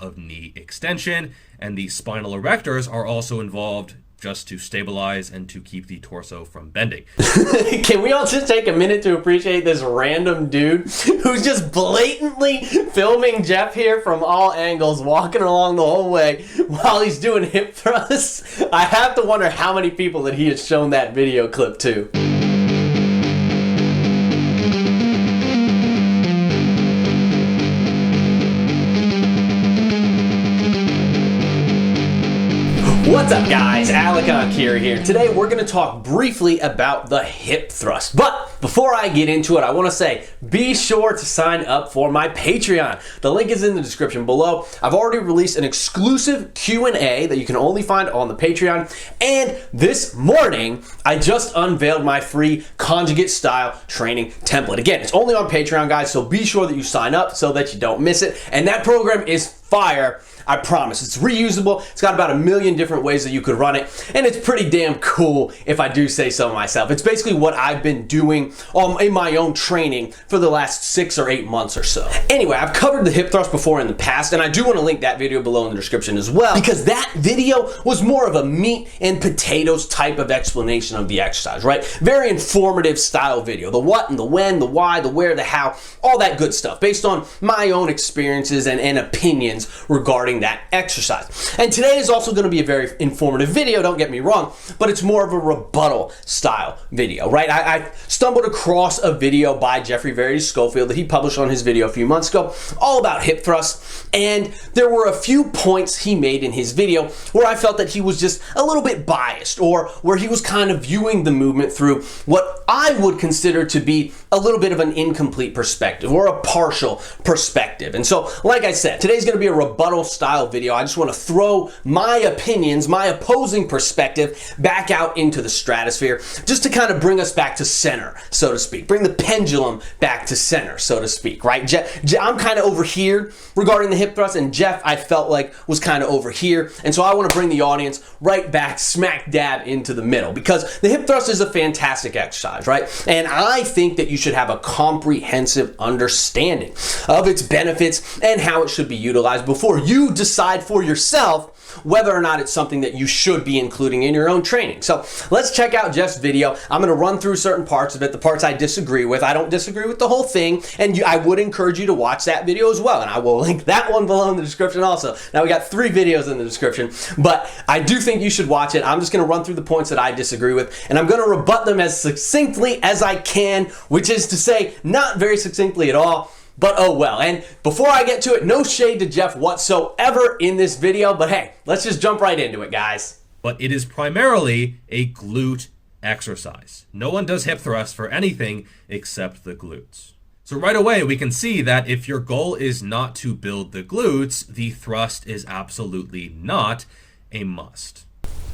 of knee extension, and the spinal erectors are also involved just to stabilize and to keep the torso from bending. Can we all just take a minute to appreciate this random dude who's just blatantly filming Geoff here from all angles, walking along the whole way while he's doing hip thrusts? I have to wonder how many people that he has shown that video clip to. What's up guys, Enkiri here. Today we're going to talk briefly about the hip thrust. But before I get into it, I want to say be sure to sign up for my Patreon. The link is in the description below. I've already released an exclusive Q&A that you can only find on the Patreon. And this morning, I just unveiled my free conjugate style training template. Again, it's only on Patreon guys, so be sure that you sign up so that you don't miss it. And that program is fire. I promise. It's reusable. It's got about 1 million different ways that you could run it, and it's pretty damn cool if I do say so myself. It's basically what I've been doing in my own training for the last 6 or 8 months or so. Anyway, I've covered the hip thrust before in the past, and I do want to link that video below in the description as well, because that video was more of a meat and potatoes type of explanation of the exercise, right? Very informative style video. The what and the when, the why, the where, the how, all that good stuff based on my own experiences and opinions regarding that exercise. And today is also going to be a very informative video, don't get me wrong, but it's more of a rebuttal style video, right? I stumbled across a video by Geoffrey Verity, Schofield, that he published on his video a few months ago, all about hip thrusts, and there were a few points he made in his video where I felt that he was just a little bit biased, or where he was kind of viewing the movement through what I would consider to be a little bit of an incomplete perspective, or a partial perspective. And so, like I said, today's going to be a rebuttal style video. I just want to throw my opinions, my opposing perspective back out into the stratosphere, just to kind of bring us back to center, so to speak. Bring the pendulum back to center, so to speak, right? I'm kind of over here regarding the hip thrust, and Geoff, I felt like, was kind of over here. And so I want to bring the audience right back smack dab into the middle, because the hip thrust is a fantastic exercise, right? And I think that you should have a comprehensive understanding of its benefits and how it should be utilized before you decide for yourself whether or not it's something that you should be including in your own training. So let's check out Geoff's video. I'm going to run through certain parts of it, the parts I disagree with. I don't disagree with the whole thing, and I would encourage you to watch that video as well, and I will link that one below in the description also. Now we got 3 videos in the description, but I do think you should watch it. I'm just going to run through the points that I disagree with, and I'm going to rebut them as succinctly as I can, which is to say, not very succinctly at all. But oh well. And before I get to it, no shade to Geoff whatsoever in this video, but hey, let's just jump right into it, guys. But it is primarily a glute exercise. No one does hip thrust for anything except the glutes. So right away, we can see that if your goal is not to build the glutes, the thrust is absolutely not a must.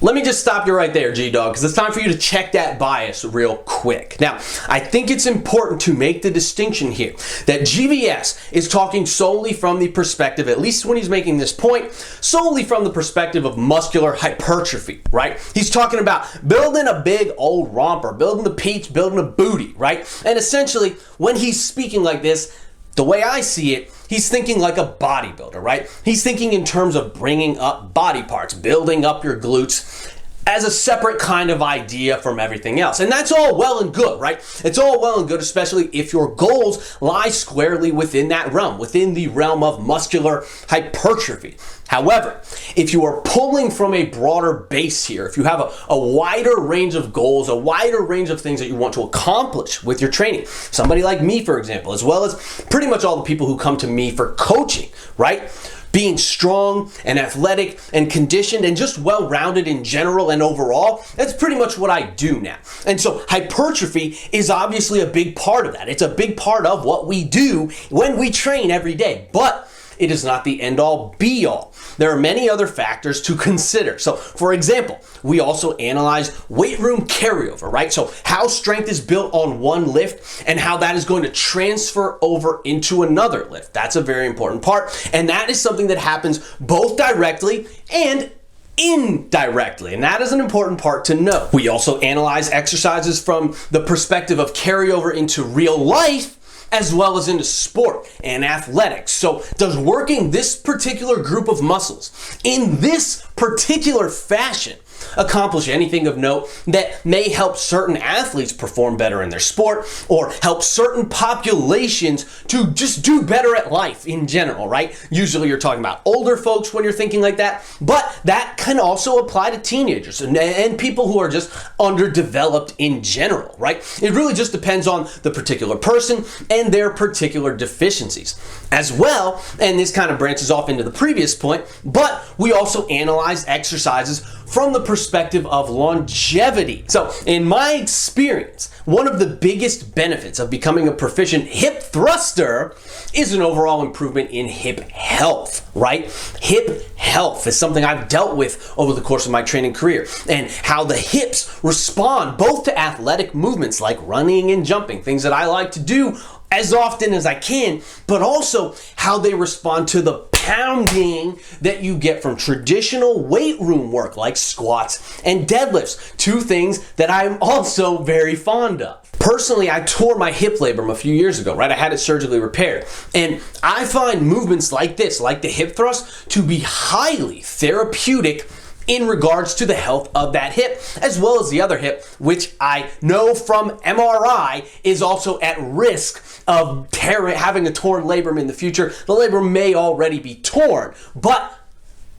Let me just stop you right there, G-Dog, because it's time for you to check that bias real quick. Now, I think it's important to make the distinction here that GVS is talking solely from the perspective, at least when he's making this point, solely from the perspective of muscular hypertrophy, right? He's talking about building a big old romper, building the peach, building a booty, right? And essentially, when he's speaking like this, the way I see it, he's thinking like a bodybuilder, right? He's thinking in terms of bringing up body parts, building up your glutes as a separate kind of idea from everything else. And that's all well and good, right? It's all well and good, especially if your goals lie squarely within that realm, within the realm of muscular hypertrophy. However, if you are pulling from a broader base here, if you have a wider range of goals, a wider range of things that you want to accomplish with your training, somebody like me, for example, as well as pretty much all the people who come to me for coaching, right? Being strong and athletic and conditioned and just well-rounded in general and overall, that's pretty much what I do now. And so hypertrophy is obviously a big part of that. It's a big part of what we do when we train every day. But it is not the end-all, be-all. There are many other factors to consider. So, for example, we also analyze weight room carryover, right? So how strength is built on one lift and how that is going to transfer over into another lift. That's a very important part. And that is something that happens both directly and indirectly, and that is an important part to know. We also analyze exercises from the perspective of carryover into real life as well as into sport and athletics. So does working this particular group of muscles in this particular fashion accomplish anything of note that may help certain athletes perform better in their sport or help certain populations to just do better at life in general, right? Usually you're talking about older folks when you're thinking like that, but that can also apply to teenagers and people who are just underdeveloped in general, right? It really just depends on the particular person and their particular deficiencies as well. And this kind of branches off into the previous point, but we also analyze exercises from the perspective of longevity. So in my experience, one of the biggest benefits of becoming a proficient hip thruster is an overall improvement in hip health, right? Hip health is something I've dealt with over the course of my training career, and how the hips respond both to athletic movements like running and jumping, things that I like to do as often as I can, but also how they respond to the pounding that you get from traditional weight room work like squats and deadlifts, two things that I'm also very fond of. Personally, I tore my hip labrum a few years ago, right? I had it surgically repaired. And I find movements like this, like the hip thrust, to be highly therapeutic in regards to the health of that hip, as well as the other hip, which I know from MRI is at risk of having a torn labrum in the future. The labrum may already be torn, but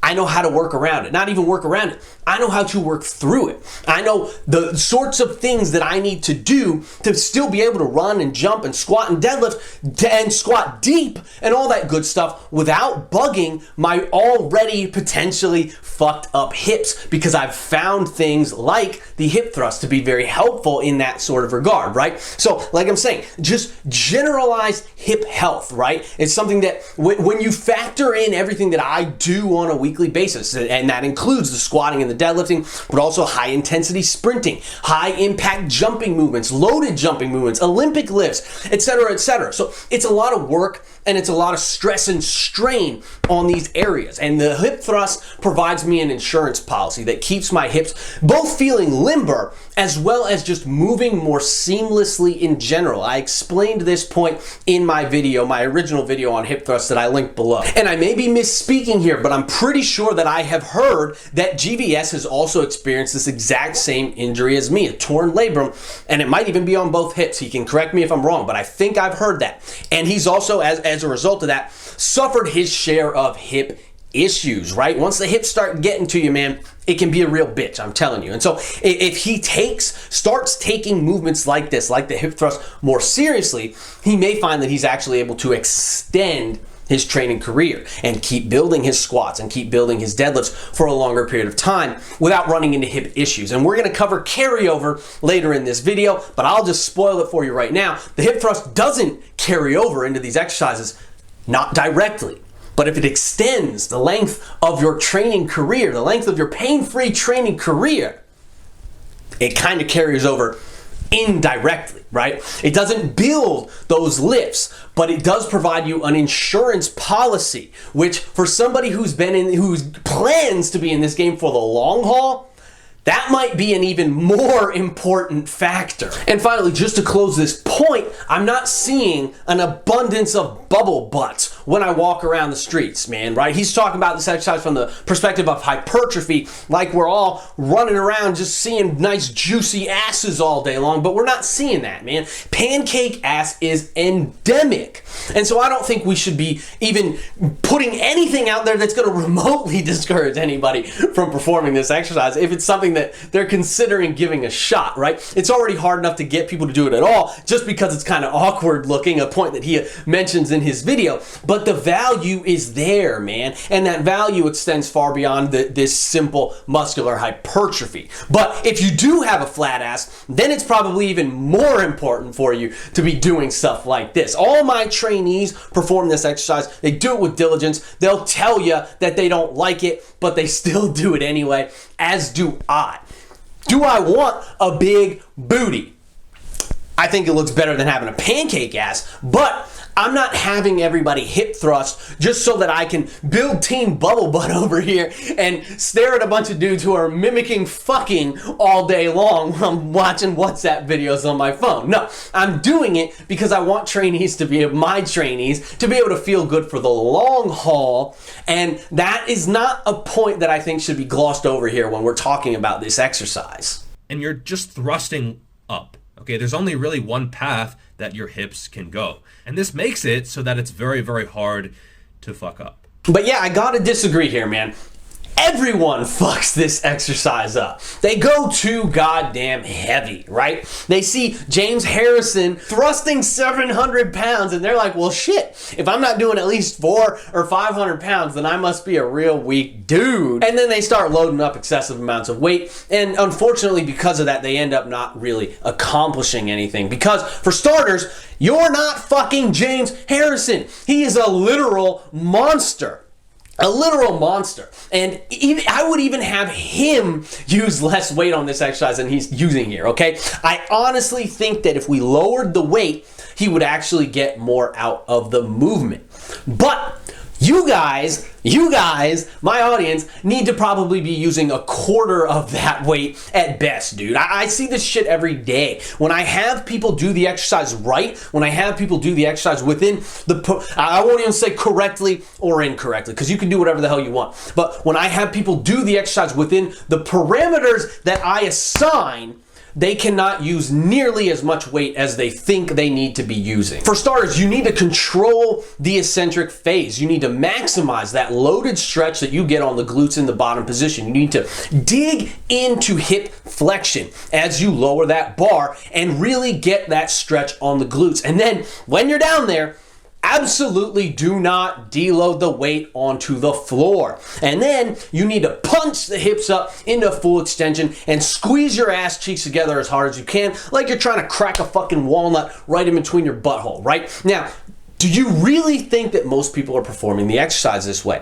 I know how to work around it. Not even work around it. I know how to work through it. I know the sorts of things that I need to do to still be able to run and jump and squat and deadlift and squat deep and all that good stuff without bugging my already potentially fucked up hips, because I've found things like the hip thrust to be very helpful in that sort of regard, right? So like I'm saying, just generalized hip health, right? It's something that when you factor in everything that I do on a weekly basis, and that includes the squatting and the deadlifting, but also high intensity sprinting, high impact jumping movements, loaded jumping movements, Olympic lifts, etc., etc. So it's a lot of work and it's a lot of stress and strain on these areas. And the hip thrust provides me an insurance policy that keeps my hips both feeling limber as well as just moving more seamlessly in general. I explained this point in my video, my original video on hip thrust that I linked below. And I may be misspeaking here, but I'm pretty sure that I have heard that GVS has also experienced this exact same injury as me, a torn labrum, and it might even be on both hips. He can correct me if I'm wrong, but I think I've heard that. And he's also, as a result of that, suffered his share of hip issues, right? Once the hips start getting to you, man, it can be a real bitch, I'm telling you. And so if he starts taking movements like this, like the hip thrust, more seriously, he may find that he's actually able to extend his training career and keep building his squats and keep building his deadlifts for a longer period of time without running into hip issues. And we're gonna cover carryover later in this video, but I'll just spoil it for you right now. The hip thrust doesn't carry over into these exercises, not directly. But if it extends the length of your training career, the length of your pain-free training career, it kind of carries over indirectly, right? It doesn't build those lifts, but it does provide you an insurance policy, which for somebody who plans to be in this game for the long haul, that might be an even more important factor. And finally, just to close this point, I'm not seeing an abundance of bubble butts when I walk around the streets, man, right? He's talking about this exercise from the perspective of hypertrophy, like we're all running around just seeing nice juicy asses all day long, but we're not seeing that, man. Pancake ass is endemic. And so I don't think we should be even putting anything out there that's gonna remotely discourage anybody from performing this exercise if it's something that they're considering giving a shot, right? It's already hard enough to get people to do it at all just because it's kind of awkward looking, a point that he mentions in his video, but the value is there, man, and that value extends far beyond this simple muscular hypertrophy. But if you do have a flat ass, then it's probably even more important for you to be doing stuff like this. All my trainees perform this exercise. They do it with diligence. They'll tell you that they don't like it, but they still do it anyway, as do I. Do I want a big booty? I think it looks better than having a pancake ass, but I'm not having everybody hip thrust just so that I can build Team Bubble Butt over here and stare at a bunch of dudes who are mimicking fucking all day long while I'm watching WhatsApp videos on my phone. No, I'm doing it because I want trainees to be my trainees to be able to feel good for the long haul, and that is not a point that I think should be glossed over here when we're talking about this exercise. And you're just thrusting up. Okay, there's only really one path that your hips can go. And this makes it so that it's very, very hard to fuck up. But yeah, I gotta disagree here, man. Everyone fucks this exercise up. They go too goddamn heavy, right? They see James Harrison thrusting 700 pounds and they're like, well, shit, if I'm not doing at least 400 or 500 pounds, then I must be a real weak dude. And then they start loading up excessive amounts of weight. And unfortunately, because of that, they end up not really accomplishing anything. Because for starters, you're not fucking James Harrison. He is a literal monster. A literal monster. And I would even have him use less weight on this exercise than he's using here, okay? I honestly think that if we lowered the weight, he would actually get more out of the movement. But you guys, my audience, need to probably be using a quarter of that weight at best, dude. I see this shit every day. When I have people do the exercise right, when I have people do the exercise within I won't even say correctly or incorrectly, because you can do whatever the hell you want. But when I have people do the exercise within the parameters that I assign, they cannot use nearly as much weight as they think they need to be using. For starters, you need to control the eccentric phase. You need to maximize that loaded stretch that you get on the glutes in the bottom position. You need to dig into hip flexion as you lower that bar and really get that stretch on the glutes. And then when you're down there, absolutely do not deload the weight onto the floor. And then you need to punch the hips up into full extension and squeeze your ass cheeks together as hard as you can, like you're trying to crack a fucking walnut right in between your butthole, right? Now, do you really think that most people are performing the exercise this way?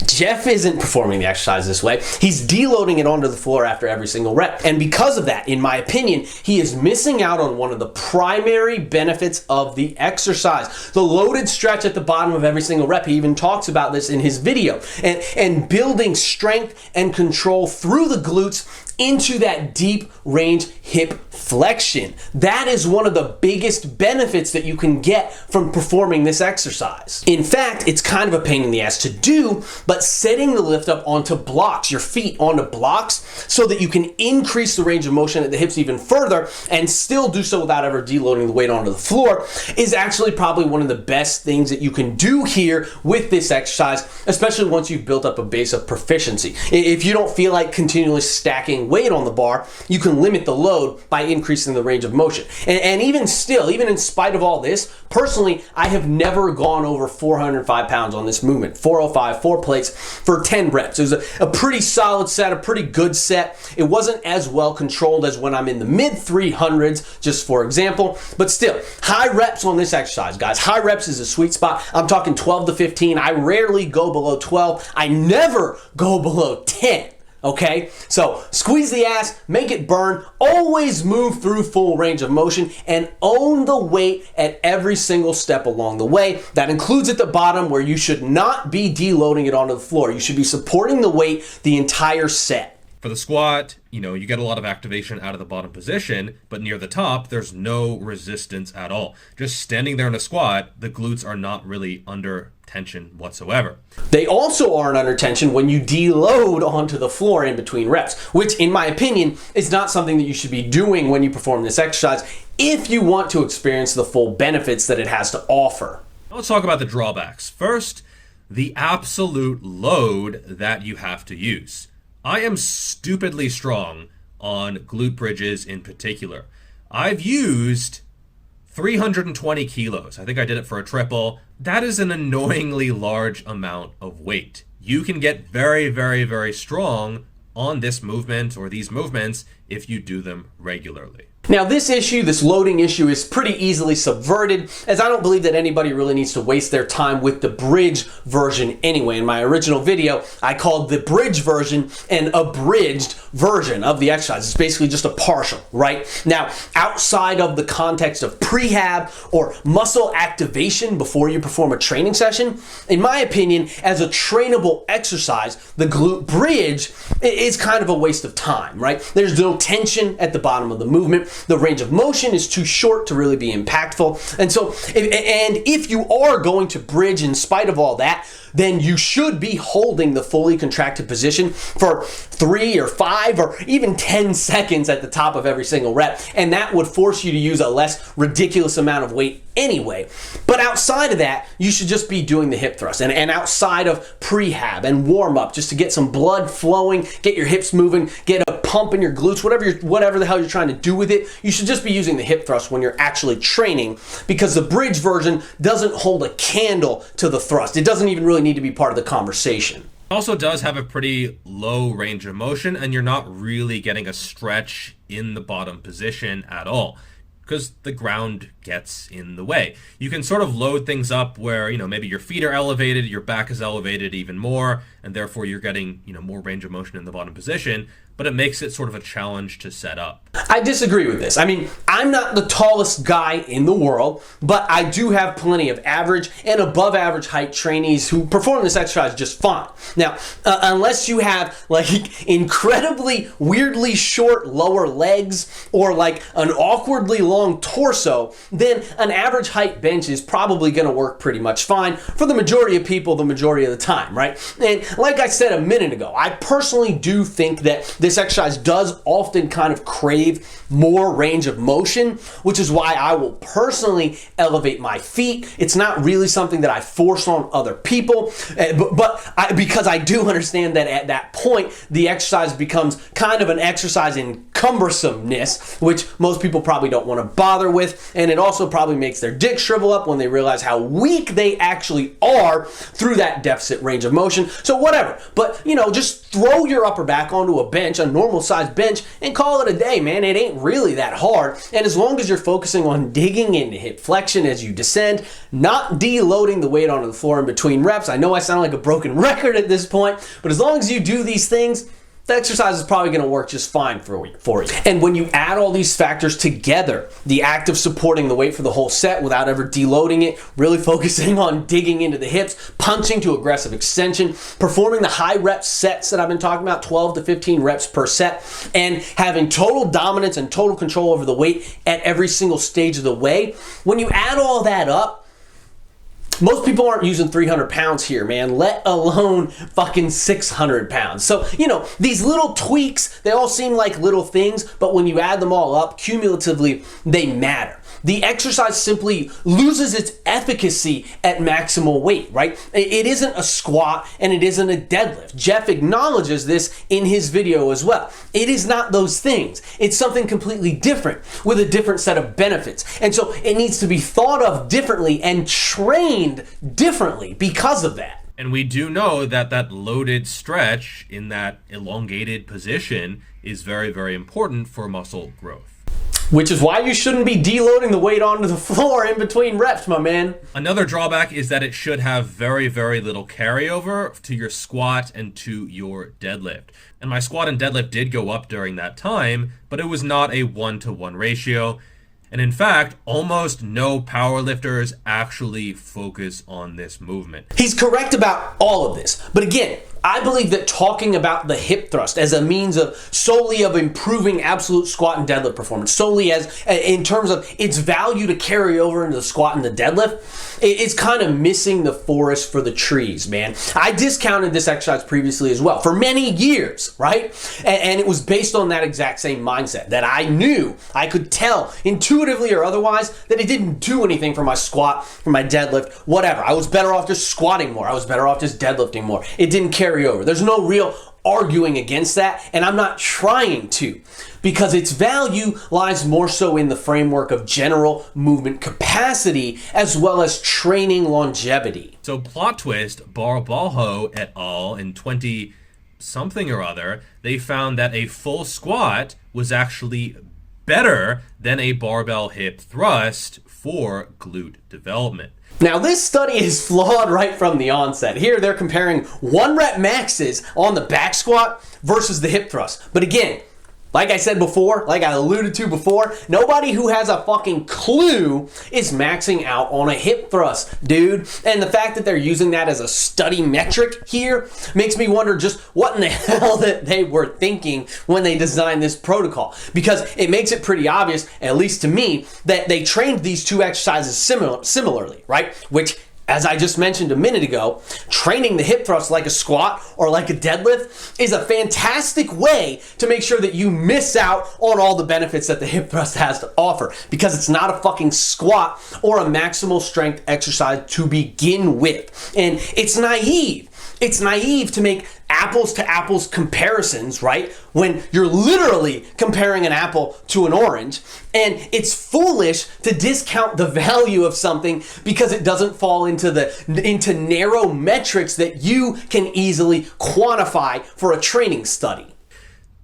Geoff isn't performing the exercise this way. He's deloading it onto the floor after every single rep. And because of that, in my opinion, he is missing out on one of the primary benefits of the exercise. The loaded stretch at the bottom of every single rep. He even talks about this in his video. And building strength and control through the glutes into that deep range hip flexion. That is one of the biggest benefits that you can get from performing this exercise. In fact, it's kind of a pain in the ass to do, but setting the lift up onto blocks, your feet onto blocks, so that you can increase the range of motion at the hips even further and still do so without ever deloading the weight onto the floor, is actually probably one of the best things that you can do here with this exercise, especially once you've built up a base of proficiency. If you don't feel like continually stacking weight on the bar, you can limit the load by increasing the range of motion. And even still, even in spite of all this, personally, I have never gone over 405 pounds on this movement. 405, 4 plates for 10 reps. It was a pretty solid set, a pretty good set. It wasn't as well controlled as when I'm in the mid 300s, just for example, but still, high reps on this exercise, guys. High reps is a sweet spot. I'm talking 12 to 15. I rarely go below 12. I never go below 10. Okay, so squeeze the ass, make it burn, always move through full range of motion, and own the weight at every single step along the way. That includes at the bottom, where you should not be deloading it onto the floor. You should be supporting the weight the entire set. For the squat, you get a lot of activation out of the bottom position, but near the top, there's no resistance at all. Just standing there in a squat, the glutes are not really under tension whatsoever. They also aren't under tension when you deload onto the floor in between reps, which in my opinion is not something that you should be doing when you perform this exercise if you want to experience the full benefits that it has to offer. Let's talk about the drawbacks. First, the absolute load that you have to use. I am stupidly strong on glute bridges in particular. I've used 320 kilos. I think I did it for a triple. That is an annoyingly large amount of weight. You can get very, very, very strong on this movement or these movements if you do them regularly. Now this issue, this loading issue, is pretty easily subverted, as I don't believe that anybody really needs to waste their time with the bridge version anyway. In my original video, I called the bridge version an abridged version of the exercise. It's basically just a partial, right? Now, outside of the context of prehab or muscle activation before you perform a training session, in my opinion, as a trainable exercise, the glute bridge is kind of a waste of time, right? There's no tension at the bottom of the movement. The range of motion is too short to really be impactful. And so, if you are going to bridge in spite of all that, then you should be holding the fully contracted position for 3 or 5 or even 10 seconds at the top of every single rep. And that would force you to use a less ridiculous amount of weight anyway. But outside of that, you should just be doing the hip thrust. And outside of prehab and warm up, just to get some blood flowing, get your hips moving, get a pump in your glutes, whatever the hell you're trying to do with it, you should just be using the hip thrust when you're actually training, because the bridge version doesn't hold a candle to the thrust. It doesn't even really need to be part of the conversation. It also does have a pretty low range of motion, and you're not really getting a stretch in the bottom position at all, because the ground gets in the way. You can sort of load things up where, maybe your feet are elevated, your back is elevated even more, and therefore you're getting, more range of motion in the bottom position, but it makes it sort of a challenge to set up. I disagree with this. I mean, I'm not the tallest guy in the world, but I do have plenty of average and above average height trainees who perform this exercise just fine. Now, unless you have like incredibly weirdly short lower legs or like an awkwardly long torso, then an average height bench is probably going to work pretty much fine for the majority of people the majority of the time, right? And like I said a minute ago, I personally do think that this exercise does often kind of crave more range of motion, which is why I will personally elevate my feet. It's not really something that I force on other people, because I do understand that at that point, the exercise becomes kind of an exercise in cumbersomeness, which most people probably don't want to bother with, and it also probably makes their dick shrivel up when they realize how weak they actually are through that deficit range of motion. So whatever, but just throw your upper back onto a bench, a normal sized bench, and call it a day, man. It ain't really that hard. And as long as you're focusing on digging into hip flexion as you descend, not deloading the weight onto the floor in between reps. I know I sound like a broken record at this point, but as long as you do these things, the exercise is probably going to work just fine for you. And when you add all these factors together, the act of supporting the weight for the whole set without ever deloading it, really focusing on digging into the hips, punching to aggressive extension, performing the high rep sets that I've been talking about, 12 to 15 reps per set, and having total dominance and total control over the weight at every single stage of the way, when you add all that up, most people aren't using 300 pounds here, man, let alone fucking 600 pounds. So, these little tweaks, they all seem like little things, but when you add them all up, cumulatively, they matter. The exercise simply loses its efficacy at maximal weight, right? It isn't a squat and it isn't a deadlift. Geoff acknowledges this in his video as well. It is not those things. It's something completely different with a different set of benefits. And so it needs to be thought of differently and trained differently because of that. And we do know that that loaded stretch in that elongated position is very, very important for muscle growth. Which is why you shouldn't be deloading the weight onto the floor in between reps, my man. Another drawback is that it should have very, very little carryover to your squat and to your deadlift. And my squat and deadlift did go up during that time, but it was not a 1-to-1 ratio. And in fact, almost no powerlifters actually focus on this movement. He's correct about all of this. But again, I believe that talking about the hip thrust as a means of solely of improving absolute squat and deadlift performance, solely as in terms of its value to carry over into the squat and the deadlift, it's kind of missing the forest for the trees, man. I discounted this exercise previously as well for many years, right? And it was based on that exact same mindset that I knew, I could tell intuitively or otherwise that it didn't do anything for my squat, for my deadlift, whatever. I was better off just squatting more. I was better off just deadlifting more. It didn't carry over. There's no real arguing against that, and I'm not trying to, because its value lies more so in the framework of general movement capacity as well as training longevity. So plot twist, Barabalho et al. In 20 something or other, they found that a full squat was actually better than a barbell hip thrust for glute development. Now, this study is flawed right from the onset. Here, they're comparing 1 rep maxes on the back squat versus the hip thrust. But again, like I said before, like I alluded to before, nobody who has a fucking clue is maxing out on a hip thrust, dude. And the fact that they're using that as a study metric here makes me wonder just what in the hell that they were thinking when they designed this protocol. Because it makes it pretty obvious, at least to me, that they trained these two exercises similarly, right? Which, as I just mentioned a minute ago, training the hip thrust like a squat or like a deadlift is a fantastic way to make sure that you miss out on all the benefits that the hip thrust has to offer, because it's not a fucking squat or a maximal strength exercise to begin with. And it's naive. It's naive to make apples to apples comparisons, right? When you're literally comparing an apple to an orange, and it's foolish to discount the value of something because it doesn't fall into narrow metrics that you can easily quantify for a training study.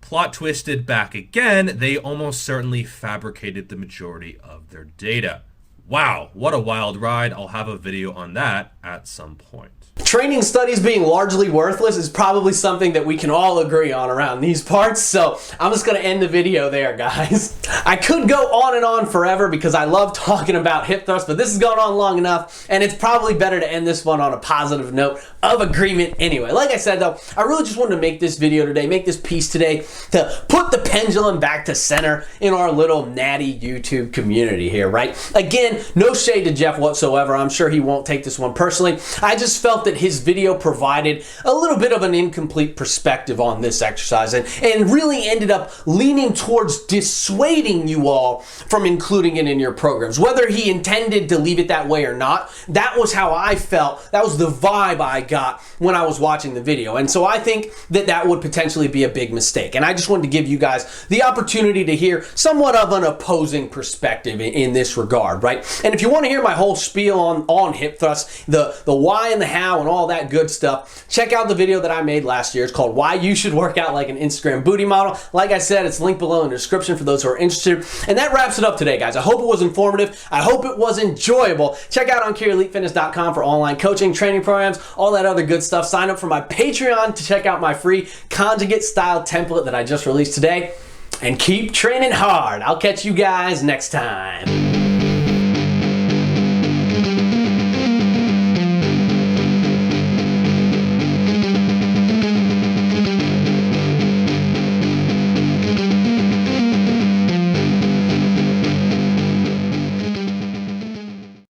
Plot twisted back again, they almost certainly fabricated the majority of their data. Wow, what a wild ride. I'll have a video on that at some point. Training studies being largely worthless is probably something that we can all agree on around these parts, so I'm just going to end the video there, guys. I could go on and on forever because I love talking about hip thrust, but this has gone on long enough, and it's probably better to end this one on a positive note of agreement anyway. Like I said, though, I really just wanted to make this video today, make this piece today, to put the pendulum back to center in our little natty YouTube community here, right? Again, no shade to Geoff whatsoever. I'm sure he won't take this one personally. I just felt that his video provided a little bit of an incomplete perspective on this exercise and really ended up leaning towards dissuading you all from including it in your programs. Whether he intended to leave it that way or not, that was how I felt. That was the vibe I got when I was watching the video. And so I think that that would potentially be a big mistake. And I just wanted to give you guys the opportunity to hear somewhat of an opposing perspective in this regard, right? And if you want to hear my whole spiel on hip thrust, the why and the how and all that good stuff, check out the video that I made last year. It's called Why You Should Work Out Like an Instagram Booty Model. Like I said, it's linked below in the description for those who are interested. And that wraps it up today, guys. I hope it was informative. I hope it was enjoyable. Check out EnkiriEliteFitness.com for online coaching, training programs, all that other good stuff. Sign up for my Patreon to check out my free conjugate style template that I just released today. And keep training hard. I'll catch you guys next time.